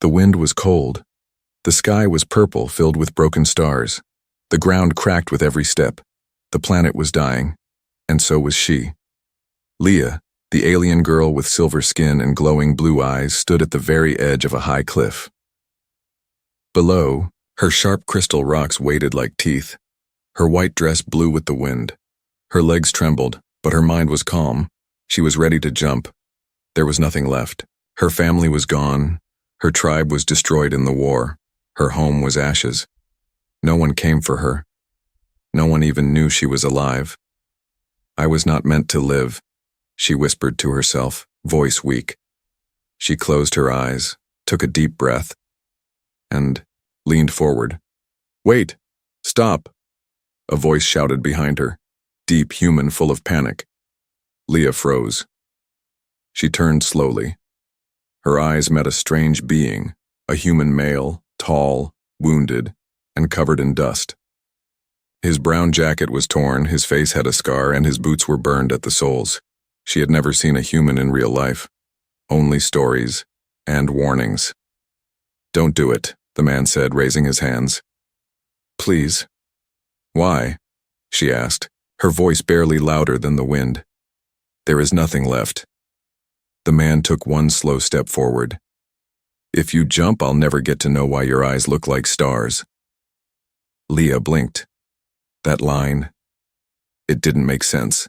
The wind was cold. The sky was purple, filled with broken stars. The ground cracked with every step. The planet was dying, and so was she. Leah, the alien girl with silver skin and glowing blue eyes, stood at the very edge of a high cliff. Below, her sharp crystal rocks waited like teeth. Her white dress blew with the wind. Her legs trembled, but her mind was calm. She was ready to jump. There was nothing left. Her family was gone. Her tribe was destroyed in the war. Her home was ashes. No one came for her. No one even knew she was alive. I was not meant to live, she whispered to herself, voice weak. She closed her eyes, took a deep breath, and leaned forward. Wait! Stop! A voice shouted behind her, deep, human, full of panic. Leah froze. She turned slowly. Her eyes met a strange being, a human male, tall, wounded, and covered in dust. His brown jacket was torn, his face had a scar, and his boots were burned at the soles. She had never seen a human in real life. Only stories and warnings. Don't do it, the man said, raising his hands. Please. Why? She asked, her voice barely louder than the wind. There is nothing left. The man took one slow step forward. If you jump, I'll never get to know why your eyes look like stars. Leah blinked. That line, it didn't make sense.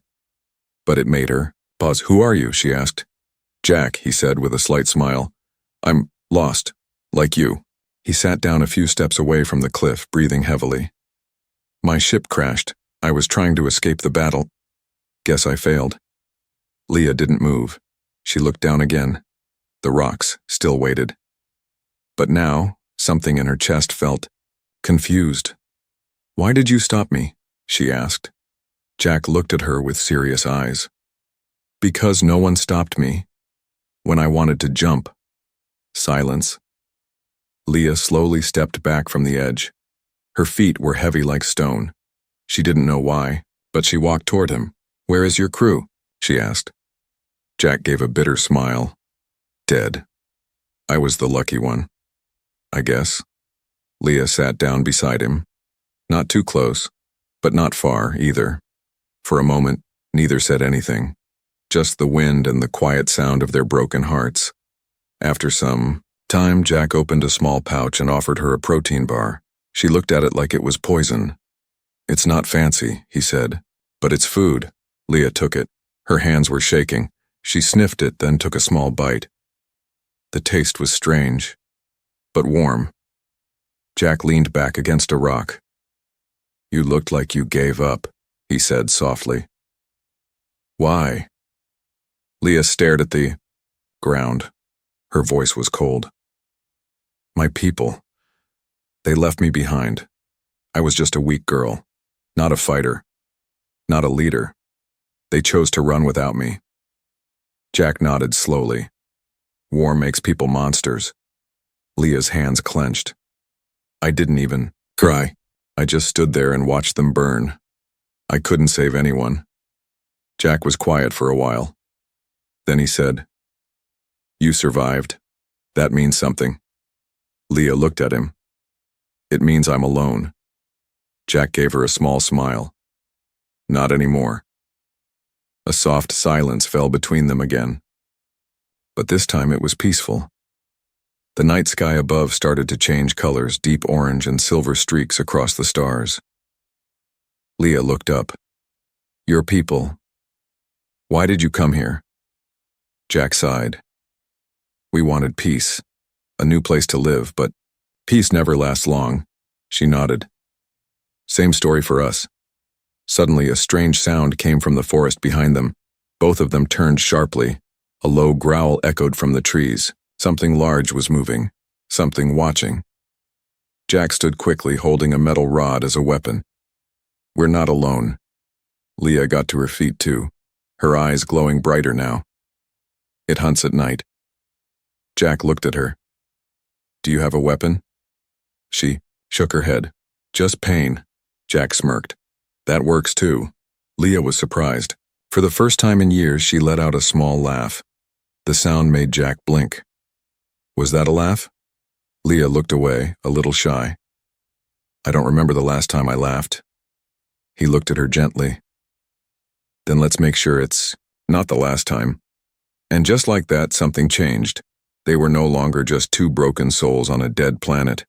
But it made her pause. Who are you? She asked. Jack, he said with a slight smile. I'm lost, like you. He sat down a few steps away from the cliff, breathing heavily. My ship crashed. I was trying to escape the battle. Guess I failed. Leah didn't move. She looked down again. The rocks still waited. But now, something in her chest felt confused. Why did you stop me? She asked. Jack looked at her with serious eyes. Because no one stopped me. When I wanted to jump. Silence. Leah slowly stepped back from the edge. Her feet were heavy like stone. She didn't know why, but she walked toward him. Where is your crew? She asked. Jack gave a bitter smile. Dead. I was the lucky one. I guess. Leah sat down beside him. Not too close, but not far either. For a moment, neither said anything. Just the wind and the quiet sound of their broken hearts. After some time, Jack opened a small pouch and offered her a protein bar. She looked at it like it was poison. It's not fancy, he said, but it's food. Leah took it. Her hands were shaking. She sniffed it, then took a small bite. The taste was strange, but warm. Jack leaned back against a rock. You looked like you gave up, he said softly. Why? Leah stared at the ground. Her voice was cold. My people. They left me behind. I was just a weak girl, not a fighter, not a leader. They chose to run without me. Jack nodded slowly. War makes people monsters. Leah's hands clenched. I didn't even cry. I just stood there and watched them burn. I couldn't save anyone. Jack was quiet for a while. Then he said, You survived. That means something. Leah looked at him. It means I'm alone. Jack gave her a small smile. Not anymore. A soft silence fell between them again. But this time it was peaceful. The night sky above started to change colors, deep orange and silver streaks across the stars. Leah looked up. Your people. Why did you come here? Jack sighed. We wanted peace, a new place to live, but peace never lasts long. She nodded. Same story for us. Suddenly, a strange sound came from the forest behind them. Both of them turned sharply. A low growl echoed from the trees. Something large was moving. Something watching. Jack stood quickly, holding a metal rod as a weapon. We're not alone. Leah got to her feet too, her eyes glowing brighter now. It hunts at night. Jack looked at her. Do you have a weapon? She shook her head. Just pain. Jack smirked. That works too. Leah was surprised. For the first time in years, she let out a small laugh. The sound made Jack blink. Was that a laugh? Leah looked away, a little shy. I don't remember the last time I laughed. He looked at her gently. Then let's make sure it's not the last time. And just like that, something changed. They were no longer just two broken souls on a dead planet.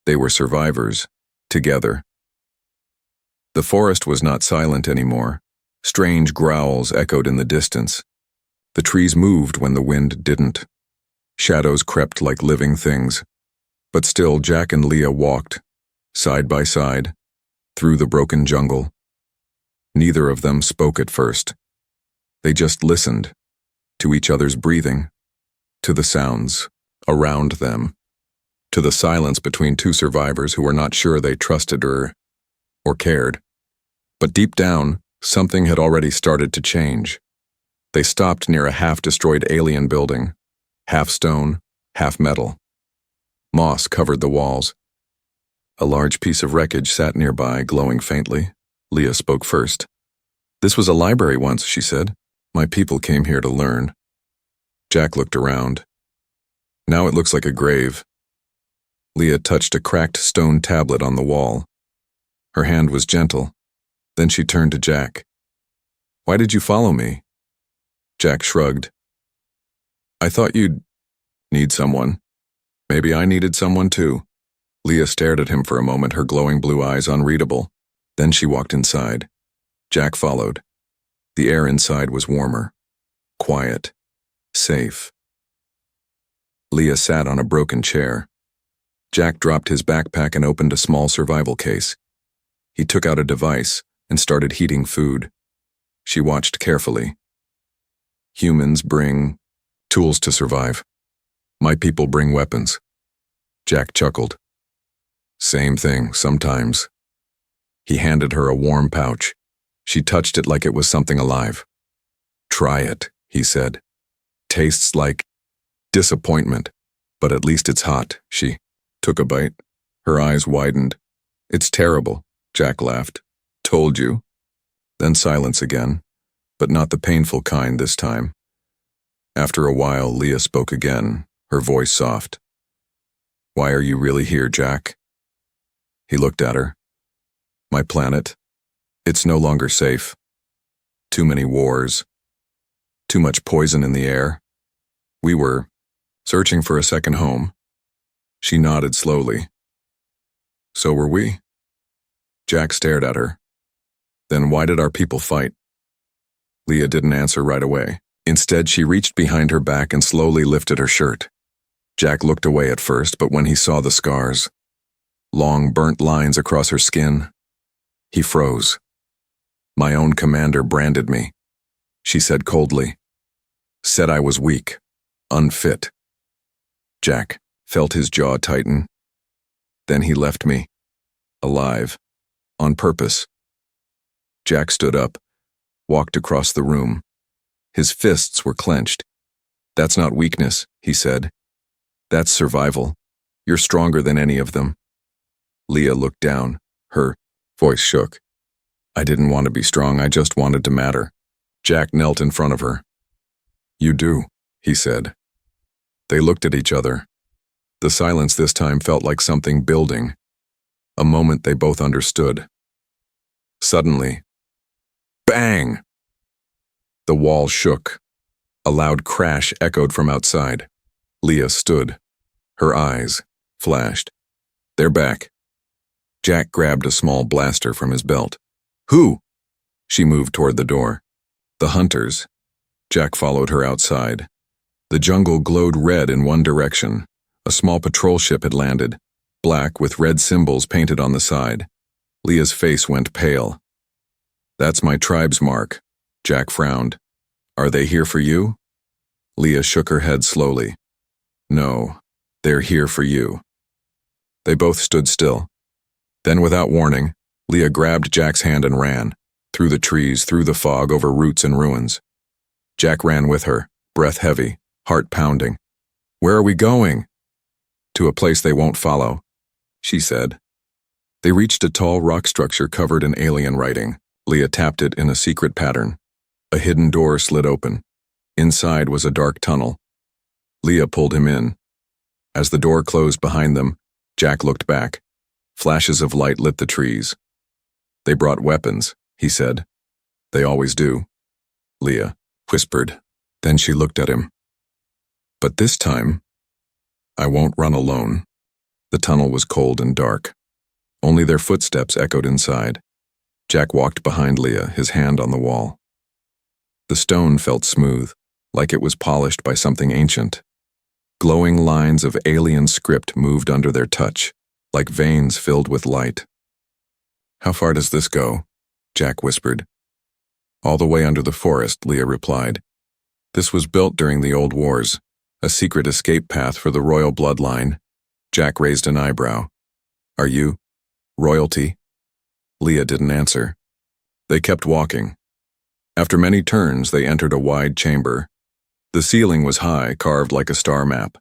They were survivors, together. The forest was not silent anymore. Strange growls echoed in the distance. The trees moved when the wind didn't. Shadows crept like living things. But still, Jack and Leah walked, side by side, through the broken jungle. Neither of them spoke at first. They just listened, to each other's breathing, to the sounds around them, to the silence between two survivors who were not sure they trusted or cared. But deep down, something had already started to change. They stopped near a half-destroyed alien building, half stone, half metal. Moss covered the walls. A large piece of wreckage sat nearby, glowing faintly. Leah spoke first. This was a library once, she said. My people came here to learn. Jack looked around. Now it looks like a grave. Leah touched a cracked stone tablet on the wall. Her hand was gentle. Then she turned to Jack. Why did you follow me? Jack shrugged. I thought you'd need someone. Maybe I needed someone too. Leah stared at him for a moment, her glowing blue eyes unreadable. Then she walked inside. Jack followed. The air inside was warmer, quiet, safe. Leah sat on a broken chair. Jack dropped his backpack and opened a small survival case. He took out a device and started heating food. She watched carefully. Humans bring tools to survive. My people bring weapons. Jack chuckled. Same thing, sometimes. He handed her a warm pouch. She touched it like it was something alive. Try it, he said. Tastes like disappointment, but at least it's hot. She took a bite. Her eyes widened. It's terrible, Jack laughed. Told you. Then silence again, but not the painful kind this time. After a while, Leah spoke again, her voice soft. Why are you really here, Jack? He looked at her. My planet. It's no longer safe. Too many wars. Too much poison in the air. We were searching for a second home. She nodded slowly. So were we. Jack stared at her. Then why did our people fight? Leah didn't answer right away. Instead, she reached behind her back and slowly lifted her shirt. Jack looked away at first, but when he saw the scars, long burnt lines across her skin, he froze. My own commander branded me, she said coldly. Said I was weak, unfit. Jack felt his jaw tighten. Then he left me, alive, on purpose. Jack stood up, walked across the room. His fists were clenched. That's not weakness, he said. That's survival. You're stronger than any of them. Leah looked down. Her voice shook. I didn't want to be strong, I just wanted to matter. Jack knelt in front of her. You do, he said. They looked at each other. The silence this time felt like something building. A moment they both understood. Suddenly, bang! The wall shook. A loud crash echoed from outside. Leah stood. Her eyes flashed. They're back. Jack grabbed a small blaster from his belt. Who? She moved toward the door. The hunters. Jack followed her outside. The jungle glowed red in one direction. A small patrol ship had landed, black with red symbols painted on the side. Leah's face went pale. That's my tribe's mark. Jack frowned. Are they here for you? Leah shook her head slowly. No, they're here for you. They both stood still. Then, without warning, Leah grabbed Jack's hand and ran, through the trees, through the fog, over roots and ruins. Jack ran with her, breath heavy, heart pounding. Where are we going? To a place they won't follow, she said. They reached a tall rock structure covered in alien writing. Leah tapped it in a secret pattern. A hidden door slid open. Inside was a dark tunnel. Leah pulled him in. As the door closed behind them, Jack looked back. Flashes of light lit the trees. "They brought weapons," he said. "They always do," Leah whispered. Then she looked at him. "But this time, I won't run alone." The tunnel was cold and dark. Only their footsteps echoed inside. Jack walked behind Leah, his hand on the wall. The stone felt smooth, like it was polished by something ancient. Glowing lines of alien script moved under their touch, like veins filled with light. "How far does this go?" Jack whispered. "All the way under the forest," Leah replied. "This was built during the old wars, a secret escape path for the royal bloodline." Jack raised an eyebrow. "Are you royalty?" Leah didn't answer. They kept walking. After many turns, they entered a wide chamber. The ceiling was high, carved like a star map.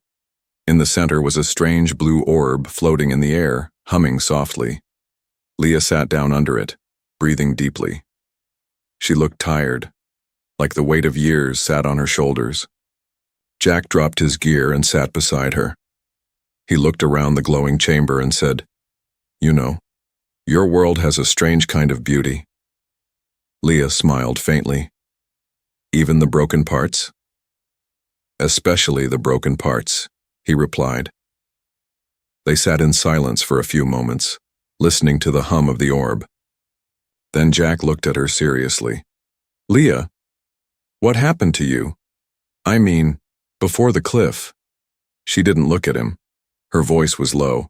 In the center was a strange blue orb floating in the air, humming softly. Leah sat down under it, breathing deeply. She looked tired, like the weight of years sat on her shoulders. Jack dropped his gear and sat beside her. He looked around the glowing chamber and said, "You know, your world has a strange kind of beauty." Leah smiled faintly. "Even the broken parts?" "Especially the broken parts," he replied. They sat in silence for a few moments, listening to the hum of the orb. Then Jack looked at her seriously. "Leah, what happened to you? I mean, before the cliff." She didn't look at him. Her voice was low.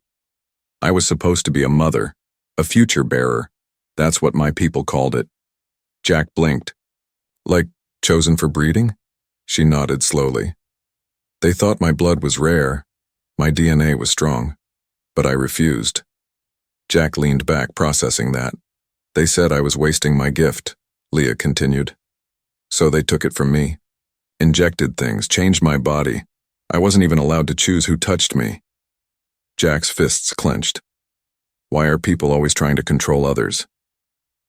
"I was supposed to be a mother, a future bearer. That's what my people called it." Jack blinked. "Like chosen for breeding?" She nodded slowly. "They thought my blood was rare. My DNA was strong. But I refused." Jack leaned back, processing that. "They said I was wasting my gift," Leah continued. "So they took it from me. Injected things, changed my body. I wasn't even allowed to choose who touched me." Jack's fists clenched. "Why are people always trying to control others?"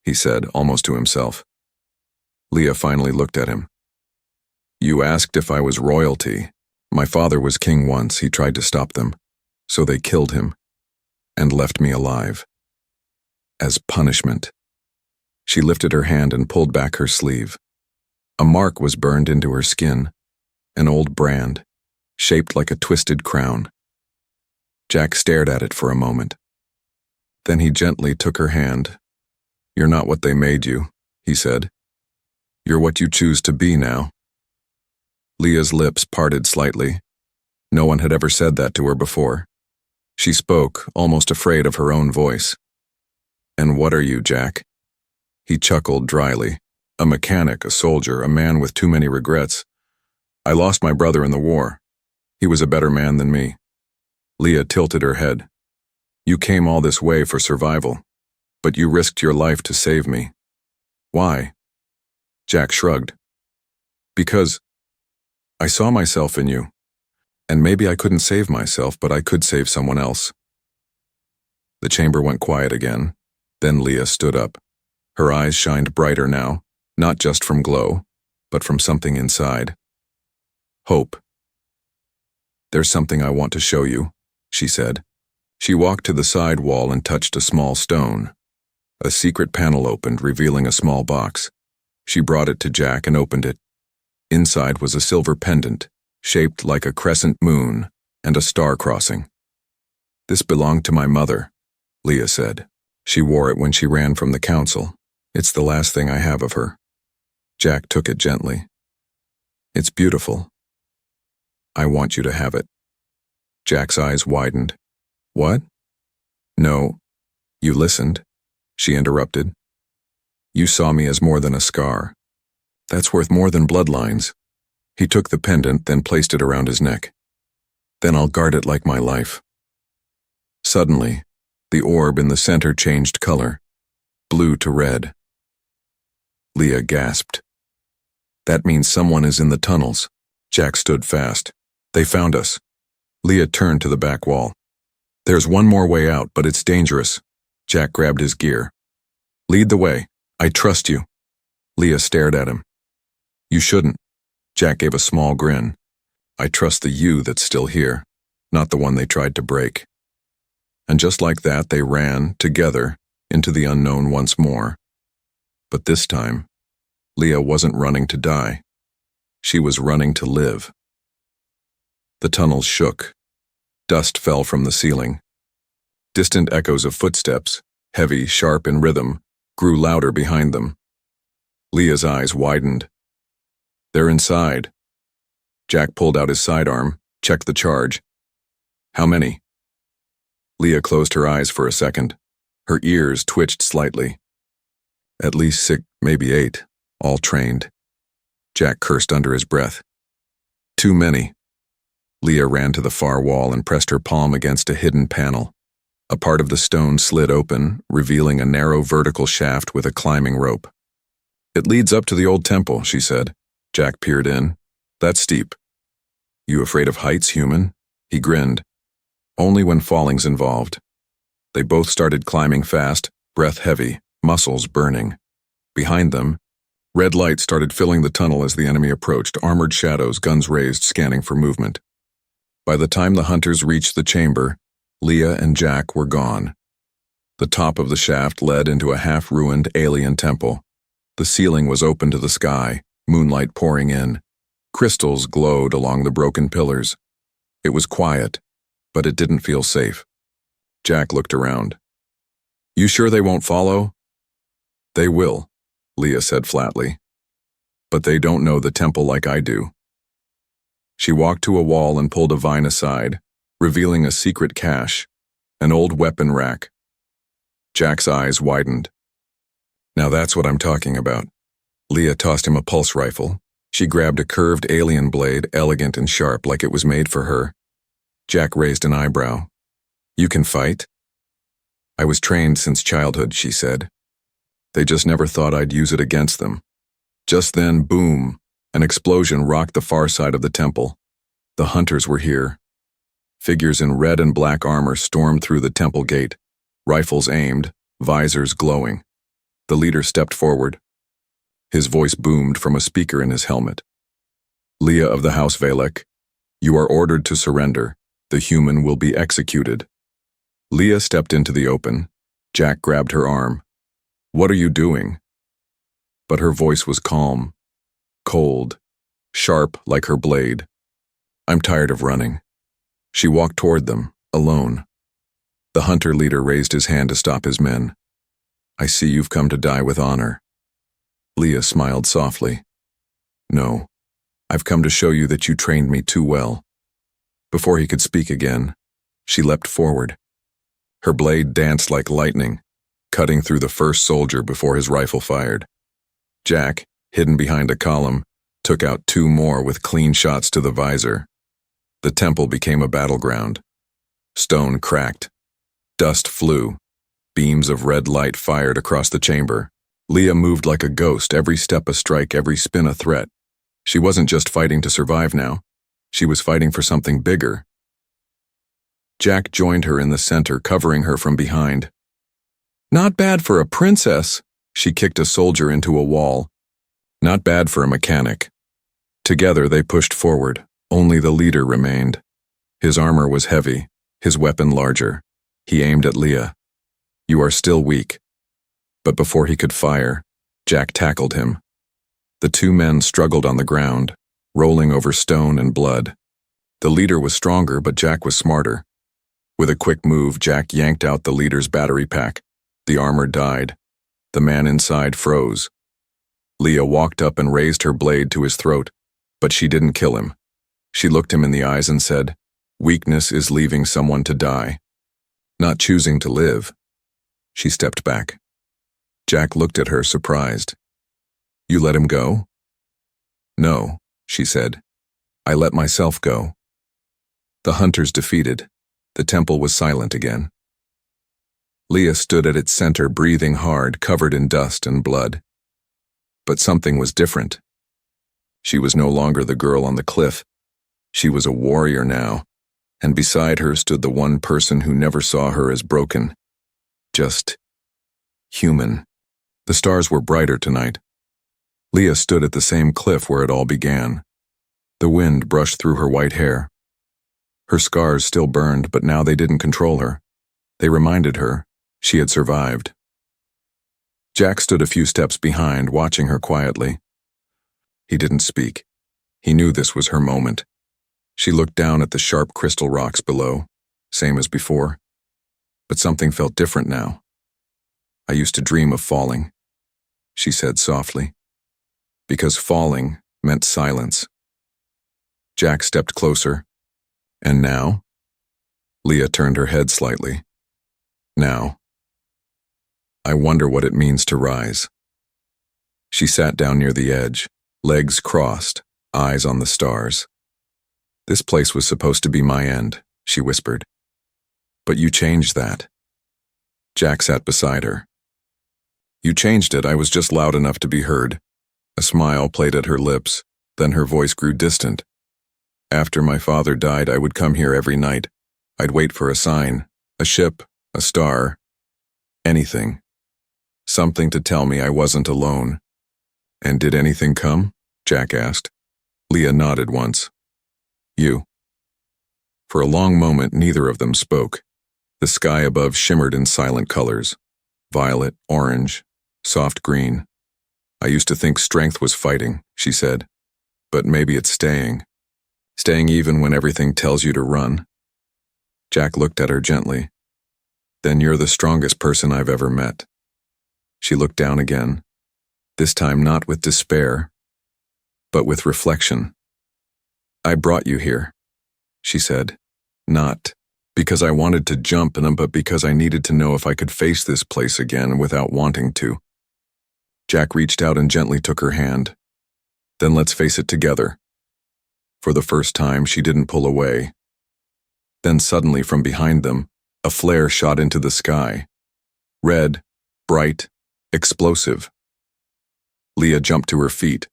he said, almost to himself. Leah finally looked at him. "You asked if I was royalty. My father was king once. He tried to stop them. So they killed him and left me alive. As punishment." She lifted her hand and pulled back her sleeve. A mark was burned into her skin, an old brand, shaped like a twisted crown. Jack stared at it for a moment. Then he gently took her hand. "You're not what they made you," he said. "You're what you choose to be now." Leah's lips parted slightly. No one had ever said that to her before. She spoke, almost afraid of her own voice. "And what are you, Jack?" He chuckled dryly. "A mechanic, a soldier, a man with too many regrets. I lost my brother in the war. He was a better man than me." Leah tilted her head. "You came all this way for survival, but you risked your life to save me. Why?" Jack shrugged. "Because I saw myself in you, and maybe I couldn't save myself, but I could save someone else." The chamber went quiet again. Then Leah stood up. Her eyes shined brighter now, not just from glow, but from something inside. Hope. "There's something I want to show you," she said. She walked to the side wall and touched a small stone. A secret panel opened, revealing a small box. She brought it to Jack and opened it. Inside was a silver pendant, shaped like a crescent moon and a star crossing. "This belonged to my mother," Leah said. "She wore it when she ran from the council. It's the last thing I have of her." Jack took it gently. "It's beautiful. I want you to have it." Jack's eyes widened. "What?" "No, you listened," she interrupted. "You saw me as more than a scar. That's worth more than bloodlines." He took the pendant, then placed it around his neck. "Then I'll guard it like my life." Suddenly, the orb in the center changed color, blue to red. Leah gasped. "That means someone is in the tunnels." Jack stood fast. "They found us." Leah turned to the back wall. "There's one more way out, but it's dangerous." Jack grabbed his gear. "Lead the way. I trust you." Leah stared at him. "You shouldn't." Jack gave a small grin. "I trust the you that's still here." not the one they tried to break. And just like that, they ran, together, into the unknown once more. But this time, Leah wasn't running to die. She was running to live. The tunnels shook. Dust fell from the ceiling. Distant echoes of footsteps, heavy, sharp in rhythm, grew louder behind them. Leah's eyes widened. They're inside. Jack pulled out his sidearm, checked the charge. How many? Leah closed her eyes for a second. Her ears twitched slightly. At least 6, maybe 8, all trained. Jack cursed under his breath. Too many. Leah ran to the far wall and pressed her palm against a hidden panel. A part of the stone slid open, revealing a narrow vertical shaft with a climbing rope. It leads up to the old temple, she said. Jack peered in. That's steep. You afraid of heights, human? He grinned. Only when falling's involved. They both started climbing fast, breath heavy, muscles burning. Behind them, red light started filling the tunnel as the enemy approached, armored shadows, guns raised, scanning for movement. By the time the hunters reached the chamber, Leah and Jack were gone. The top of the shaft led into a half-ruined alien temple. The ceiling was open to the sky, moonlight pouring in. Crystals glowed along the broken pillars. It was quiet, but it didn't feel safe. Jack looked around. You sure they won't follow? They will, Leah said flatly. But they don't know the temple like I do. She walked to a wall and pulled a vine aside, revealing a secret cache, an old weapon rack. Jack's eyes widened. Now that's what I'm talking about. Leah tossed him a pulse rifle. She grabbed a curved alien blade, elegant and sharp, like it was made for her. Jack raised an eyebrow. You can fight? I was trained since childhood, she said. They just never thought I'd use it against them. Just then, boom, an explosion rocked the far side of the temple. The hunters were here. Figures in red and black armor stormed through the temple gate, rifles aimed, visors glowing. The leader stepped forward. His voice boomed from a speaker in his helmet. Leah of the House Valek, you are ordered to surrender. The human will be executed. Leah stepped into the open. Jack grabbed her arm. What are you doing? But her voice was calm, cold, sharp like her blade. I'm tired of running. She walked toward them, alone. The hunter leader raised his hand to stop his men. I see you've come to die with honor. Leah smiled softly. No, I've come to show you that you trained me too well. Before he could speak again, she leapt forward. Her blade danced like lightning, cutting through the first soldier before his rifle fired. Jack, hidden behind a column, took out 2 more with clean shots to the visor. The temple became a battleground. Stone cracked. Dust flew. Beams of red light fired across the chamber. Leah moved like a ghost, every step a strike, every spin a threat. She wasn't just fighting to survive now. She was fighting for something bigger. Jack joined her in the center, covering her from behind. Not bad for a princess, she kicked a soldier into a wall. Not bad for a mechanic. Together they pushed forward. Only the leader remained. His armor was heavy, his weapon larger. He aimed at Leah. You are still weak. But before he could fire, Jack tackled him. The 2 men struggled on the ground, rolling over stone and blood. The leader was stronger, but Jack was smarter. With a quick move, Jack yanked out the leader's battery pack. The armor died. The man inside froze. Leah walked up and raised her blade to his throat, but she didn't kill him. She looked him in the eyes and said, Weakness is leaving someone to die, not choosing to live. She stepped back. Jack looked at her, surprised. You let him go? No, she said. I let myself go. The hunters defeated. The temple was silent again. Leah stood at its center, breathing hard, covered in dust and blood. But something was different. She was no longer the girl on the cliff. She was a warrior now, and beside her stood the one person who never saw her as broken. Just human. The stars were brighter tonight. Leah stood at the same cliff where it all began. The wind brushed through her white hair. Her scars still burned, but now they didn't control her. They reminded her she had survived. Jack stood a few steps behind, watching her quietly. He didn't speak. He knew this was her moment. She looked down at the sharp crystal rocks below, same as before. But something felt different now. I used to dream of falling, she said softly, because falling meant silence. Jack stepped closer. And now? Leah turned her head slightly. Now. I wonder what it means to rise. She sat down near the edge, legs crossed, eyes on the stars. This place was supposed to be my end, she whispered. But you changed that. Jack sat beside her. You changed it. I was just loud enough to be heard. A smile played at her lips, then her voice grew distant. After my father died, I would come here every night. I'd wait for a sign, a ship, a star, anything. Something to tell me I wasn't alone. And did anything come? Jack asked. Leah nodded once. You. For a long moment, neither of them spoke. The sky above shimmered in silent colors. Violet, orange, soft green. I used to think strength was fighting, she said. But maybe it's staying. Staying even when everything tells you to run. Jack looked at her gently. Then you're the strongest person I've ever met. She looked down again, this time not with despair, but with reflection. I brought you here, she said, not because I wanted to jump in them, but because I needed to know if I could face this place again without wanting to. Jack reached out and gently took her hand. Then let's face it together. For the first time, she didn't pull away. Then suddenly from behind them, a flare shot into the sky. Red, bright, explosive. Leah jumped to her feet.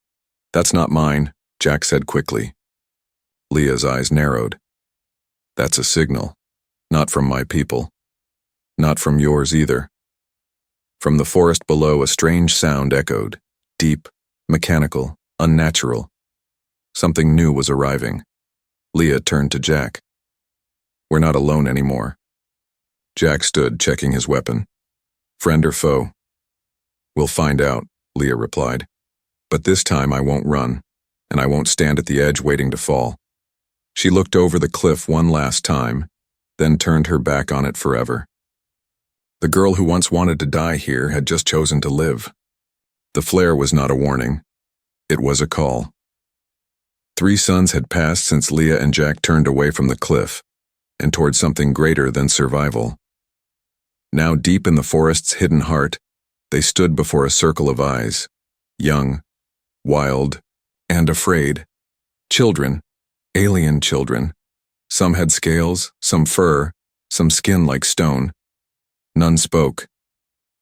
That's not mine, Jack said quickly. Leah's eyes narrowed. That's a signal. Not from my people. Not from yours either. From the forest below, a strange sound echoed. Deep, mechanical, unnatural. Something new was arriving. Leah turned to Jack. We're not alone anymore. Jack stood, checking his weapon. Friend or foe? We'll find out, Leah replied. But this time I won't run, and I won't stand at the edge waiting to fall. She looked over the cliff one last time, then turned her back on it forever. The girl who once wanted to die here had just chosen to live. The flare was not a warning. It was a call. 3 suns had passed since Leah and Jack turned away from the cliff and toward something greater than survival. Now deep in the forest's hidden heart, they stood before a circle of eyes, young, wild, and afraid. Children, alien children. Some had scales, some fur, some skin like stone. None spoke,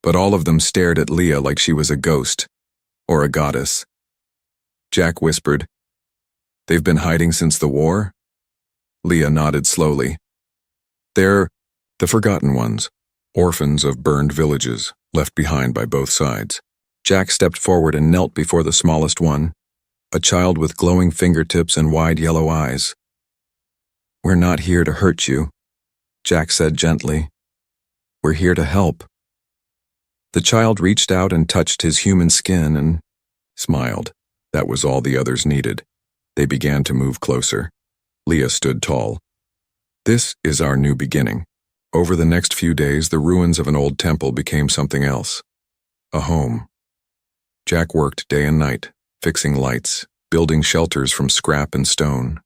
but all of them stared at Leah like she was a ghost or a goddess. Jack whispered, They've been hiding since the war? Leah nodded slowly. They're the forgotten ones, orphans of burned villages, left behind by both sides. Jack stepped forward and knelt before the smallest one, a child with glowing fingertips and wide yellow eyes. We're not here to hurt you, Jack said gently. We're here to help. The child reached out and touched his human skin and smiled. That was all the others needed. They began to move closer. Leah stood tall. This is our new beginning. Over the next few days, the ruins of an old temple became something else. A home. Jack worked day and night, fixing lights, building shelters from scrap and stone.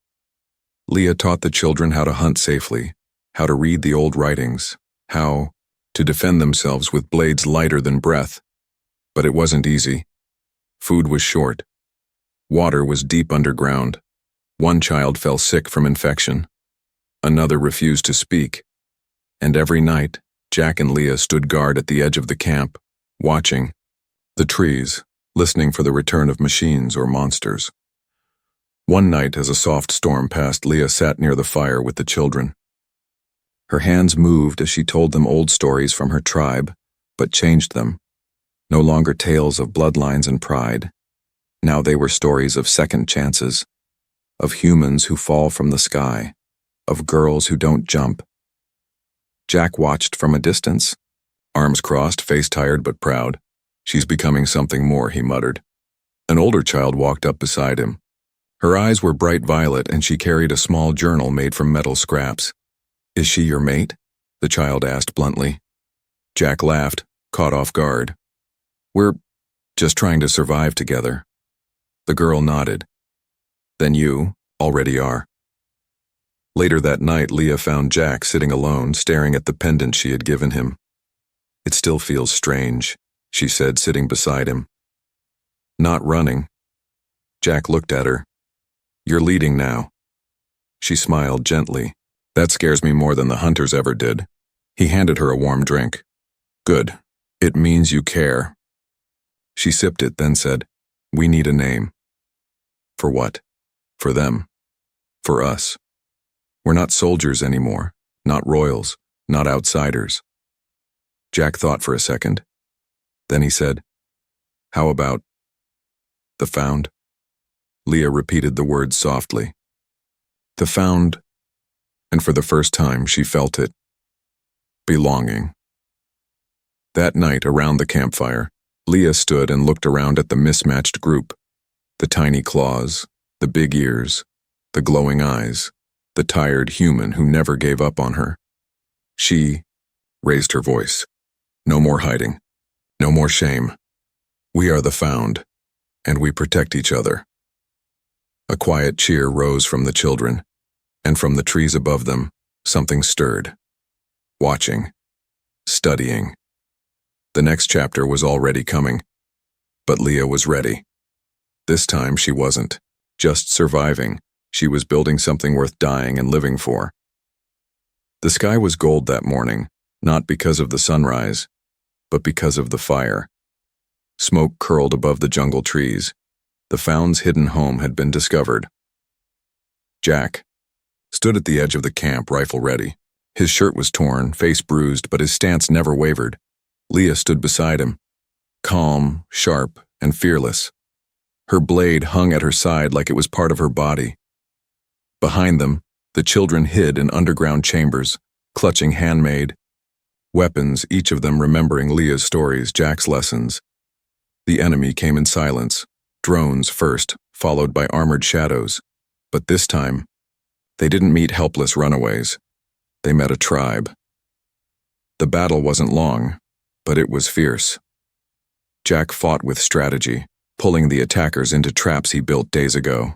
Leah taught the children how to hunt safely, how to read the old writings, how to defend themselves with blades lighter than breath. But it wasn't easy. Food was short. Water was deep underground. One child fell sick from infection. Another refused to speak. And every night, Jack and Leah stood guard at the edge of the camp, watching the trees, listening for the return of machines or monsters. One night, as a soft storm passed, Leah sat near the fire with the children. Her hands moved as she told them old stories from her tribe, but changed them. No longer tales of bloodlines and pride. Now they were stories of second chances, of humans who fall from the sky, of girls who don't jump. Jack watched from a distance, arms crossed, face tired but proud. She's becoming something more, he muttered. An older child walked up beside him. Her eyes were bright violet and she carried a small journal made from metal scraps. Is she your mate? The child asked bluntly. Jack laughed, caught off guard. We're just trying to survive together. The girl nodded. Then you already are. Later that night, Leah found Jack sitting alone, staring at the pendant she had given him. It still feels strange, she said, sitting beside him. Not running. Jack looked at her. You're leading now. She smiled gently. That scares me more than the hunters ever did. He handed her a warm drink. Good. It means you care. She sipped it, then said, We need a name. For what? For them. For us. We're not soldiers anymore, not royals, not outsiders. Jack thought for a second. Then he said, How about the Found? Leah repeated the words softly. The Found, and for the first time she felt it. Belonging. That night, around the campfire, Leah stood and looked around at the mismatched group. The tiny claws, the big ears, the glowing eyes, the tired human who never gave up on her. She raised her voice. No more hiding. No more shame. We are the Found, and we protect each other. A quiet cheer rose from the children, and from the trees above them, something stirred. Watching. Studying. The next chapter was already coming, but Leah was ready. This time she wasn't just surviving. She was building something worth dying and living for. The sky was gold that morning, not because of the sunrise, but because of the fire. Smoke curled above the jungle trees. The Found's hidden home had been discovered. Jack stood at the edge of the camp, rifle ready. His shirt was torn, face bruised, but his stance never wavered. Leah stood beside him, calm, sharp, and fearless. Her blade hung at her side like it was part of her body. Behind them, the children hid in underground chambers, clutching handmade weapons, each of them remembering Leah's stories, Jack's lessons. The enemy came in silence, drones first, followed by armored shadows. But this time, they didn't meet helpless runaways. They met a tribe. The battle wasn't long, but it was fierce. Jack fought with strategy, pulling the attackers into traps he built days ago.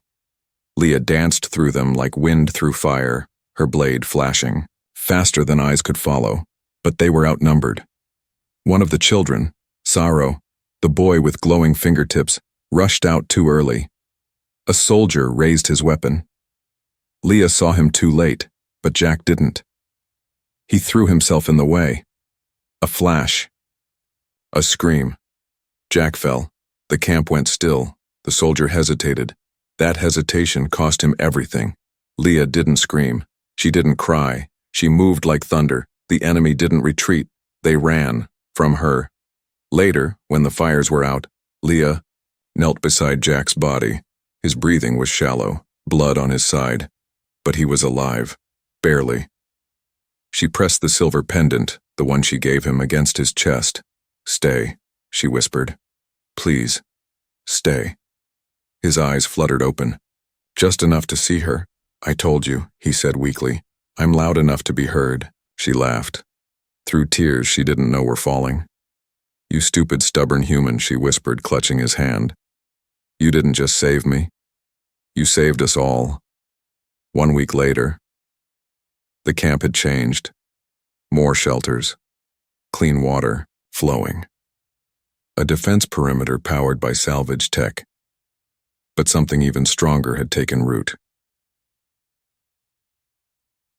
Leah danced through them like wind through fire, her blade flashing, faster than eyes could follow, but they were outnumbered. One of the children, Saro, the boy with glowing fingertips, rushed out too early. A soldier raised his weapon. Leah saw him too late, but Jack didn't. He threw himself in the way. A flash. A scream. Jack fell. The camp went still. The soldier hesitated. That hesitation cost him everything. Leah didn't scream. She didn't cry. She moved like thunder. The enemy didn't retreat. They ran from her. Later, when the fires were out, Leah knelt beside Jack's body. His breathing was shallow, blood on his side. But he was alive. Barely. She pressed the silver pendant, the one she gave him, against his chest. Stay, she whispered. Please, stay. His eyes fluttered open. Just enough to see her. I told you, he said weakly. I'm loud enough to be heard. She laughed. Through tears she didn't know were falling. You stupid, stubborn human, she whispered, clutching his hand. You didn't just save me. You saved us all. 1 week later, the camp had changed. More shelters. Clean water, flowing. A defense perimeter powered by salvage tech. But something even stronger had taken root.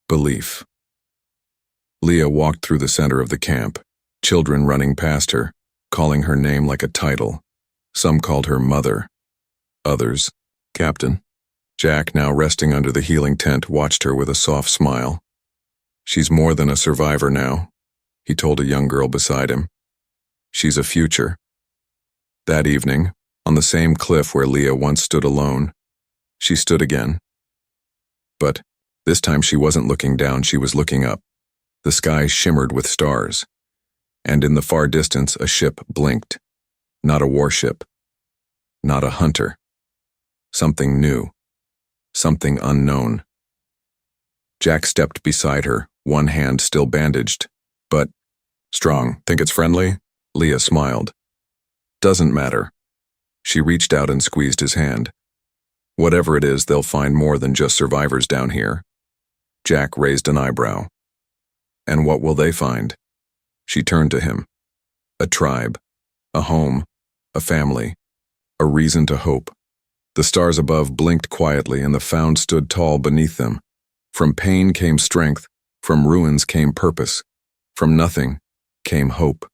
Belief. Leah walked through the center of the camp, children running past her, calling her name like a title. Some called her Mother. Others, Captain. Jack, now resting under the healing tent, watched her with a soft smile. She's more than a survivor now, he told a young girl beside him. She's a future. That evening, on the same cliff where Leah once stood alone, she stood again. But This time she wasn't looking down, she was looking up. The sky shimmered with stars. And in the far distance, a ship blinked. Not a warship. Not a hunter. Something new. Something unknown. Jack stepped beside her, one hand still bandaged. But, strong, think it's friendly? Leah smiled. Doesn't matter. She reached out and squeezed his hand. Whatever it is, they'll find more than just survivors down here. Jack raised an eyebrow. And what will they find? She turned to him. A tribe. A home. A family. A reason to hope. The stars above blinked quietly and the Found stood tall beneath them. From pain came strength. From ruins came purpose. From nothing came hope.